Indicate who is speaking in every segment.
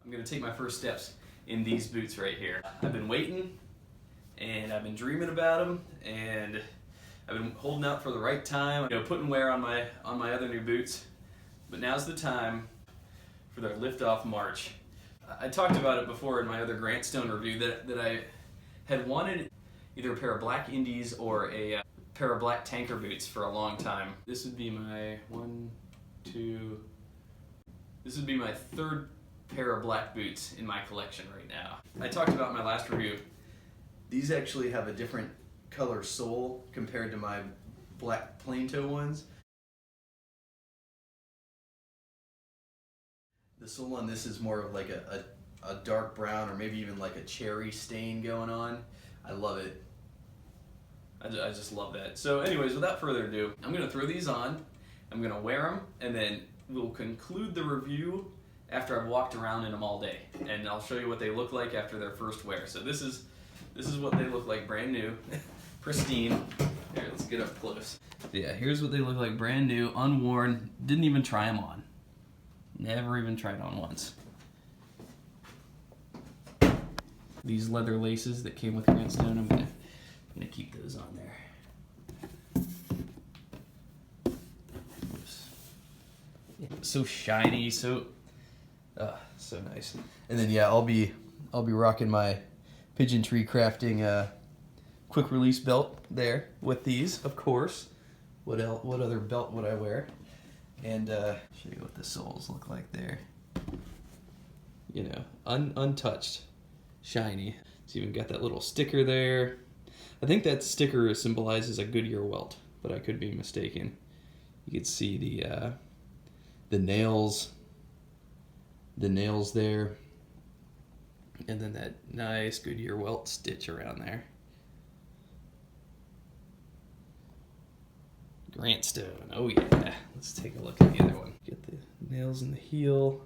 Speaker 1: I'm gonna take my first steps in these boots right here. I've been waiting, and I've been dreaming about them, and I've been holding out for the right time, putting wear on my other new boots. But now's the time for their liftoff march. I talked about it before in my other Grantstone review that I had wanted either a pair of black Indies or a pair of black tanker boots for a long time. This would be my this would be my third pair of black boots in my collection right now. I talked about in my last review, these actually have a different color sole compared to my black plain toe ones. The sole on this is more of like a dark brown or maybe even like a cherry stain going on. I love it. I just love that. So anyways, without further ado, I'm going to throw these on, I'm going to wear them, and then we'll conclude the review after I've walked around in them all day. And I'll show you what they look like after their first wear. So this is what they look like brand new, pristine. Here, let's get up close. Yeah, here's what they look like brand new, unworn, didn't even try them on. Never even tried on once. These leather laces that came with Grantstone, I'm gonna keep those on there. Oops. So shiny, so nice. And then yeah, I'll be rocking my Pigeon Tree Crafting quick release belt there with these, of course. What other belt would I wear? And show you what the soles look like there. Untouched, shiny. It's even got that little sticker there. I think that sticker symbolizes a Goodyear welt, but I could be mistaken. You can see the nails there, and then that nice Goodyear welt stitch around there. Grantstone, oh yeah. Let's take a look at the other one. Get the nails in the heel.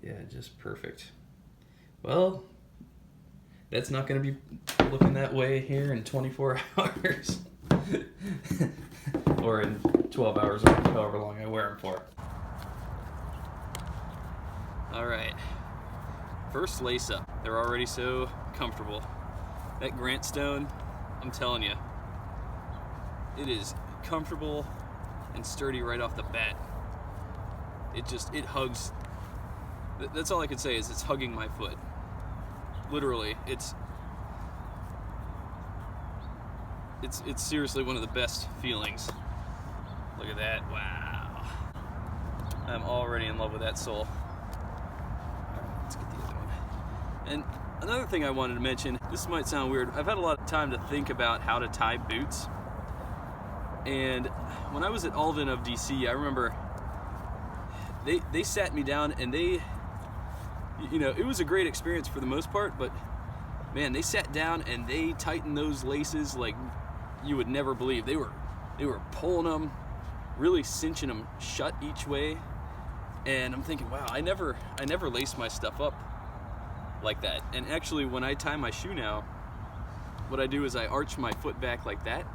Speaker 1: Yeah, just perfect. Well, that's not going to be looking that way here in 24 hours. Or in 12 hours, or however long I wear them for. Alright, first lace up. They're already so comfortable. That Grantstone, I'm telling you, it is comfortable and sturdy right off the bat. It hugs. That's all I can say is it's hugging my foot. Literally, it's seriously one of the best feelings. Look at that, wow. I'm already in love with that sole. All right, let's get the other one. And another thing I wanted to mention, this might sound weird, I've had a lot of time to think about how to tie boots. And when I was at Alden of DC, I remember they sat me down and they, it was a great experience for the most part, but man, they sat down and they tightened those laces like you would never believe. They were pulling them, really cinching them shut each way. And I'm thinking, wow, I never lace my stuff up like that. And actually, when I tie my shoe now, what I do is I arch my foot back like that,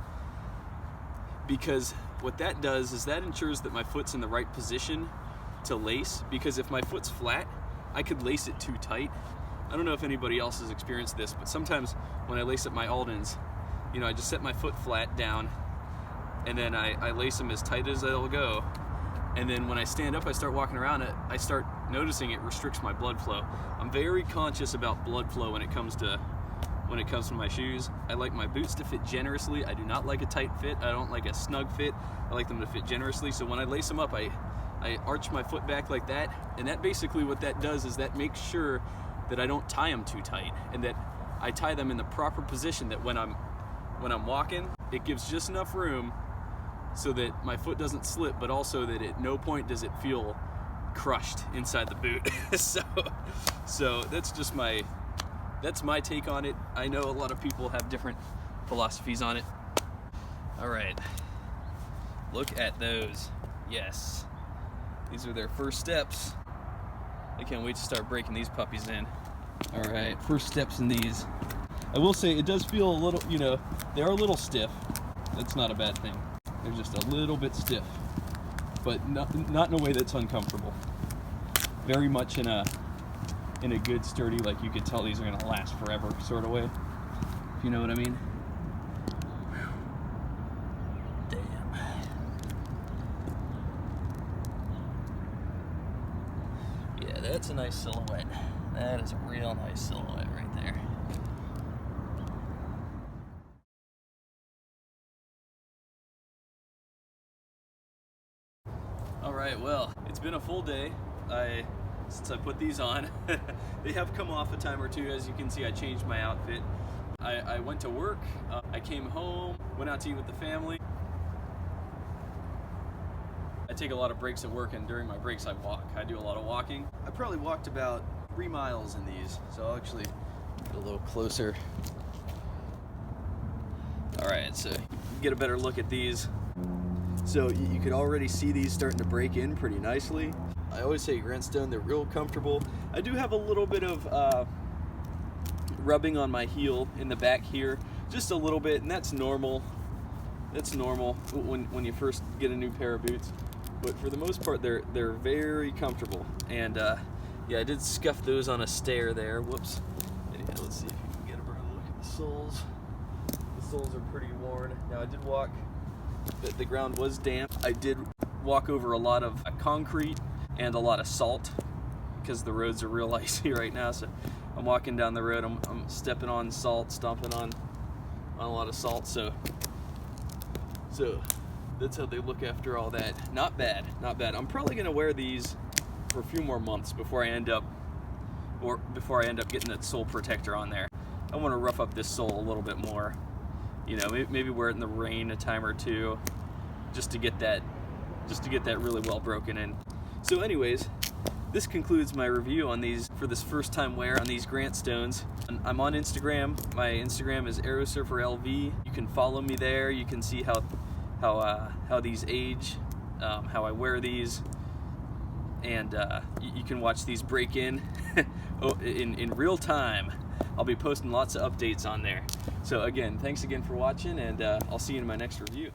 Speaker 1: because what that does is that ensures that my foot's in the right position to lace, because if my foot's flat, I could lace it too tight. I don't know if anybody else has experienced this, but sometimes when I lace up my Aldens, I just set my foot flat down, and then I lace them as tight as they'll go. And then when I stand up, I start walking around it, I start noticing it restricts my blood flow. I'm very conscious about blood flow when it comes to my shoes. I like my boots to fit generously. I do not like a tight fit. I don't like a snug fit. I like them to fit generously. So when I lace them up, I arch my foot back like that. And that basically what that does is that makes sure that I don't tie them too tight, and that I tie them in the proper position, that when I'm walking, it gives just enough room so that my foot doesn't slip, but also that at no point does it feel crushed inside the boot. so that's my take on it. I know a lot of people have different philosophies on it. All right, look at those. Yes, these are their first steps. I can't wait to start breaking these puppies in. All right, first steps in these. I will say it does feel a little, they are a little stiff. That's not a bad thing. They're just a little bit stiff. but not in a way that's uncomfortable. Very much in a good sturdy, like you could tell these are gonna last forever sort of way. If you know what I mean. Damn. Yeah, that's a nice silhouette. That is a real nice silhouette right there. Alright, well, it's been a full day since I put these on. They have come off a time or two. As you can see, I changed my outfit. I went to work, I came home, went out to eat with the family. I take a lot of breaks at work, and during my breaks I walk. I do a lot of walking. I probably walked about 3 miles in these, so I'll actually get a little closer. Alright, so you can get a better look at these. So you could already see these starting to break in pretty nicely. I always say Grantstone, they're real comfortable. I do have a little bit of rubbing on my heel in the back here, just a little bit, and that's normal. That's normal when you first get a new pair of boots. But for the most part, they're very comfortable. And yeah, I did scuff those on a stair there. Whoops. Anyhow, let's see if you can get a better look at the soles. The soles are pretty worn. Now I did walk. The ground was damp. I did walk over a lot of concrete and a lot of salt because the roads are real icy right now. So I'm walking down the road. I'm stepping on salt, stomping on a lot of salt. So that's how they look after all that. Not bad, not bad. I'm probably gonna wear these for a few more months before I end up getting that sole protector on there. I want to rough up this sole a little bit more. You know, maybe wear it in the rain a time or two, just to get that really well broken in. So anyways, this concludes my review on these for this first time wear on these Grantstones. I'm on Instagram. My Instagram is AeroSurferLV. You can follow me there. You can see how these age, how I wear these, and you can watch these break in in real time. I'll be posting lots of updates on there. So again, thanks again for watching, and I'll see you in my next review.